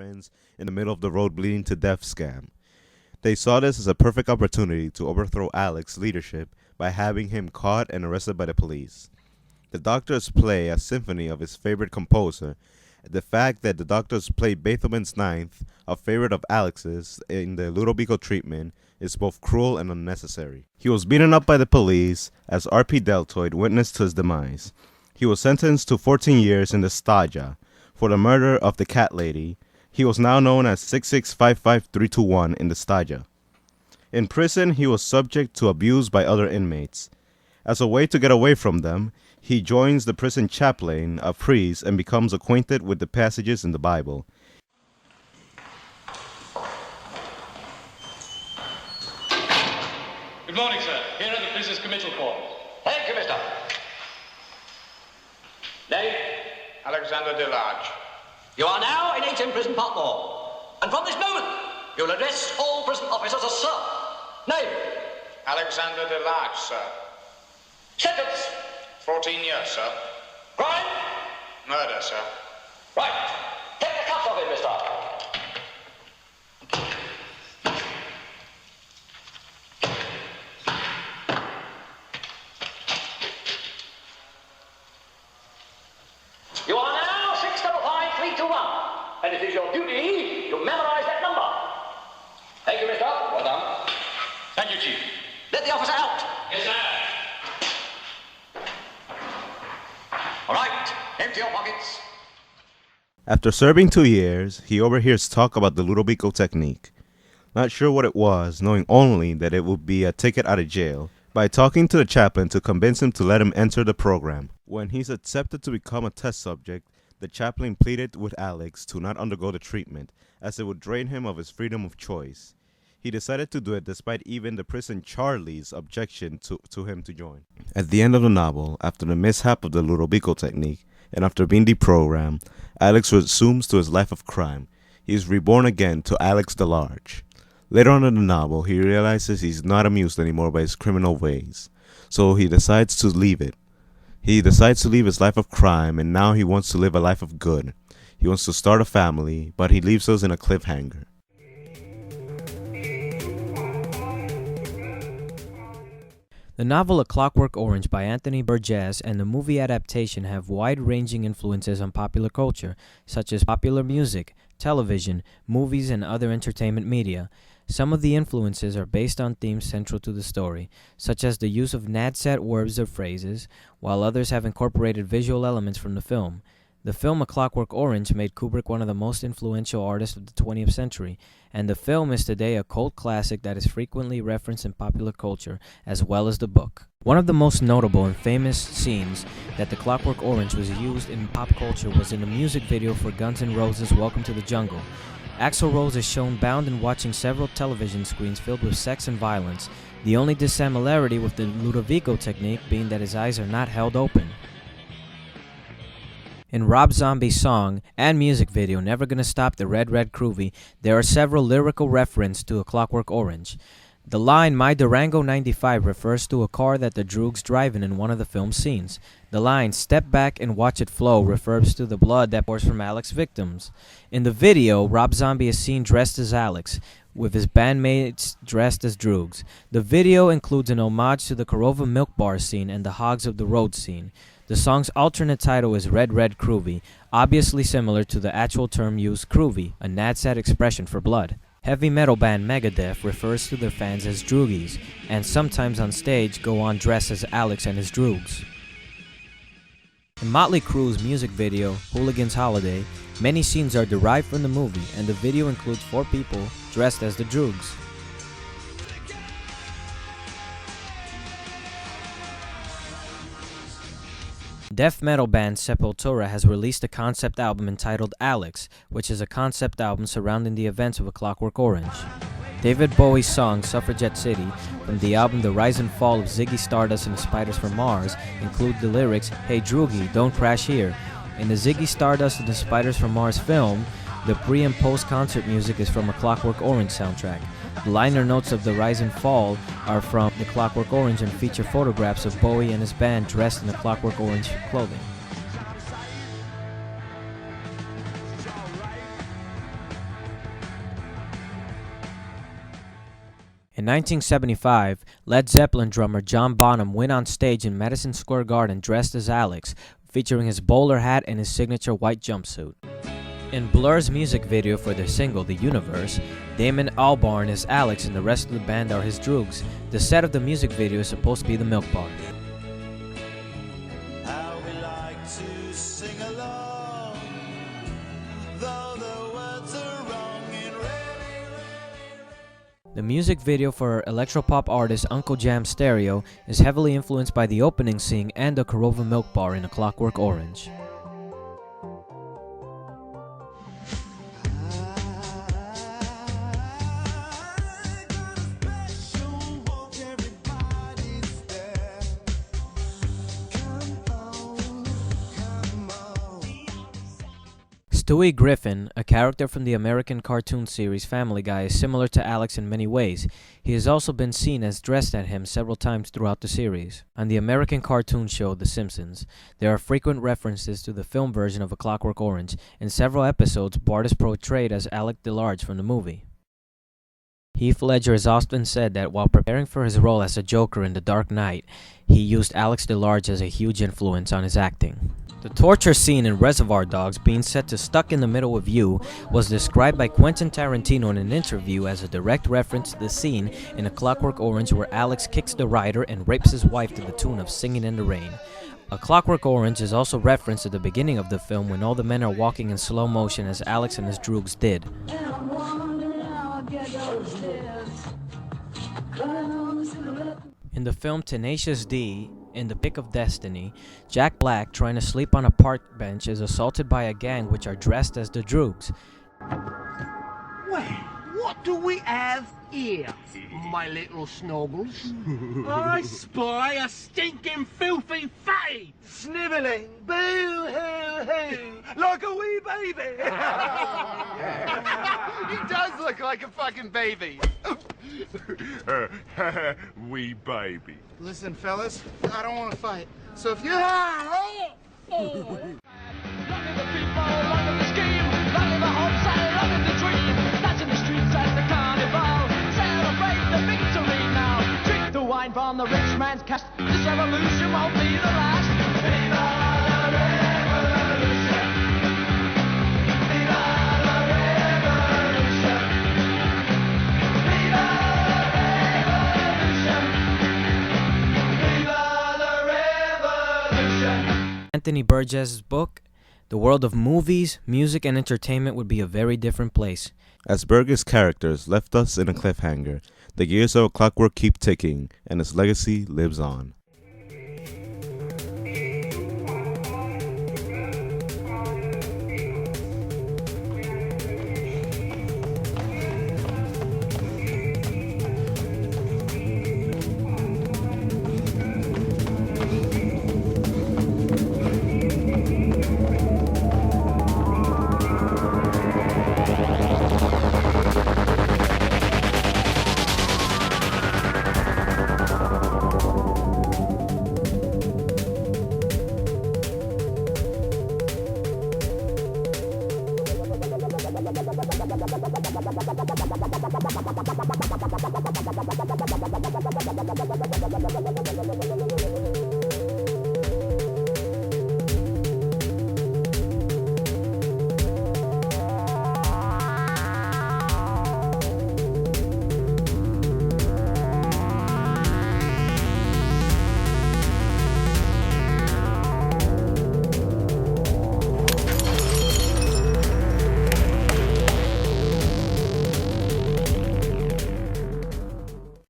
friends in the middle of the road bleeding to death scam. They saw this as a perfect opportunity to overthrow Alex's leadership by having him caught and arrested by the police. The doctors play a symphony of his favorite composer. The fact that the doctors play Beethoven's Ninth, a favorite of Alex's, in the Ludovico treatment is both cruel and unnecessary. He was beaten up by the police as R.P. Deltoid witnessed his demise. He was sentenced to 14 years in the Staja for the murder of the cat lady. He was now known as 6655321 in the Staja. In prison, he was subject to abuse by other inmates. As a way to get away from them, he joins the prison chaplain, a priest, and becomes acquainted with the passages in the Bible. Good morning, sir. Here are the prisoners' committal forms. Thank you, mister. Name? Alexander Delarge. You are now in HM Prison Parkmore. And from this moment, you'll address all prison officers as sir. Name? Alexander Delarge, sir. Sentence? 14 years, sir. Crime? Murder, sir. Right. Take the cuffs off him, mister. You are now 655321, and it is your duty to memorize that number. Thank you, mister. Well done. Thank you, Chief. Let the officer out. Yes, sir. All right, empty your pockets. After serving 2 years, he overhears talk about the Ludovico technique. Not sure what it was, knowing only that it would be a ticket out of jail, by talking to the chaplain to convince him to let him enter the program. When he's accepted to become a test subject, the chaplain pleaded with Alex to not undergo the treatment, as it would drain him of his freedom of choice. He decided to do it despite even the prison Charlie's objection to him to join. At the end of the novel, after the mishap of the Ludovico technique, and after being deprogrammed, Alex resumes to his life of crime. He is reborn again to Alex Delarge. Later on in the novel, he realizes he's not amused anymore by his criminal ways, so he decides to leave it. He decides to leave his life of crime, and now he wants to live a life of good. He wants to start a family, but he leaves us in a cliffhanger. The novel A Clockwork Orange by Anthony Burgess and the movie adaptation have wide-ranging influences on popular culture, such as popular music, television, movies, and other entertainment media. Some of the influences are based on themes central to the story, such as the use of NADSAT words or phrases, while others have incorporated visual elements from the film. The film A Clockwork Orange made Kubrick one of the most influential artists of the 20th century, and the film is today a cult classic that is frequently referenced in popular culture, as well as the book. One of the most notable and famous scenes that The Clockwork Orange was used in pop culture was in the music video for Guns N' Roses' Welcome to the Jungle. Axl Rose is shown bound and watching several television screens filled with sex and violence, the only dissimilarity with the Ludovico technique being that his eyes are not held open. In Rob Zombie's song and music video Never Gonna Stop the Red Red Groovy, there are several lyrical references to A Clockwork Orange. The line My Durango 95 refers to a car that the Droogs drive in one of the film's scenes. The line Step Back and Watch It Flow refers to the blood that pours from Alex's victims. In the video, Rob Zombie is seen dressed as Alex, with his bandmates dressed as Droogs. The video includes an homage to the Korova Milk Bar scene and the Hogs of the Road scene. The song's alternate title is Red Red Groovy, obviously similar to the actual term used Groovy, a NADSAT expression for blood. Heavy metal band Megadeth refers to their fans as Droogies, and sometimes on stage go on dressed as Alex and his Droogs. In Motley Crue's music video, Hooligan's Holiday, many scenes are derived from the movie, and the video includes 4 people dressed as the Droogs. Death metal band Sepultura has released a concept album entitled Alex, which is a concept album surrounding the events of A Clockwork Orange. David Bowie's song Suffragette City from the album The Rise and Fall of Ziggy Stardust and the Spiders from Mars include the lyrics Hey Droogie, don't crash here. In the Ziggy Stardust and the Spiders from Mars film, the pre- and post-concert music is from A Clockwork Orange soundtrack. The liner notes of The Rise and Fall are from The Clockwork Orange and feature photographs of Bowie and his band dressed in the Clockwork Orange clothing. In 1975, Led Zeppelin drummer John Bonham went on stage in Madison Square Garden dressed as Alex, featuring his bowler hat and his signature white jumpsuit. In Blur's music video for their single, The Universe, Damon Albarn is Alex and the rest of the band are his droogs. The set of the music video is supposed to be the milk bar. The music video for electropop artist Uncle Jam Stereo is heavily influenced by the opening scene and the Corova milk bar in A Clockwork Orange. Stewie Griffin, a character from the American cartoon series Family Guy, is similar to Alex in many ways. He has also been seen as dressed as him several times throughout the series. On the American cartoon show The Simpsons, there are frequent references to the film version of A Clockwork Orange. In several episodes, Bart is portrayed as Alec DeLarge from the movie. Heath Ledger has often said that while preparing for his role as the Joker in The Dark Knight, he used Alex DeLarge as a huge influence on his acting. The torture scene in Reservoir Dogs being set to Stuck in the Middle of You was described by Quentin Tarantino in an interview as a direct reference to the scene in A Clockwork Orange where Alex kicks the writer and rapes his wife to the tune of Singing in the Rain. A Clockwork Orange is also referenced at the beginning of the film when all the men are walking in slow motion as Alex and his droogs did. In the film Tenacious D, in The Pick of Destiny, Jack Black, trying to sleep on a park bench, is assaulted by a gang which are dressed as the Droogs. Well, what do we have here, my little snoggles? I spy a stinking filthy fatty, snivelling, boo-hoo-hoo, like a wee baby. He does look like a fucking baby. Wee baby. Listen, fellas, I don't want to fight. So if you... Long live the people, long live the scheme, long live the hope, long live the dream. Dance in the streets at the carnival, celebrate the victory now. Drink the wine from the rich man's cash. This revolution won't be the last. Viva la revolution! Viva la revolution! Viva la revolution! Anthony Burgess's book, the world of movies, music, and entertainment would be a very different place. As Burgess' characters left us in a cliffhanger, the gears of A Clockwork keep ticking, and its legacy lives on.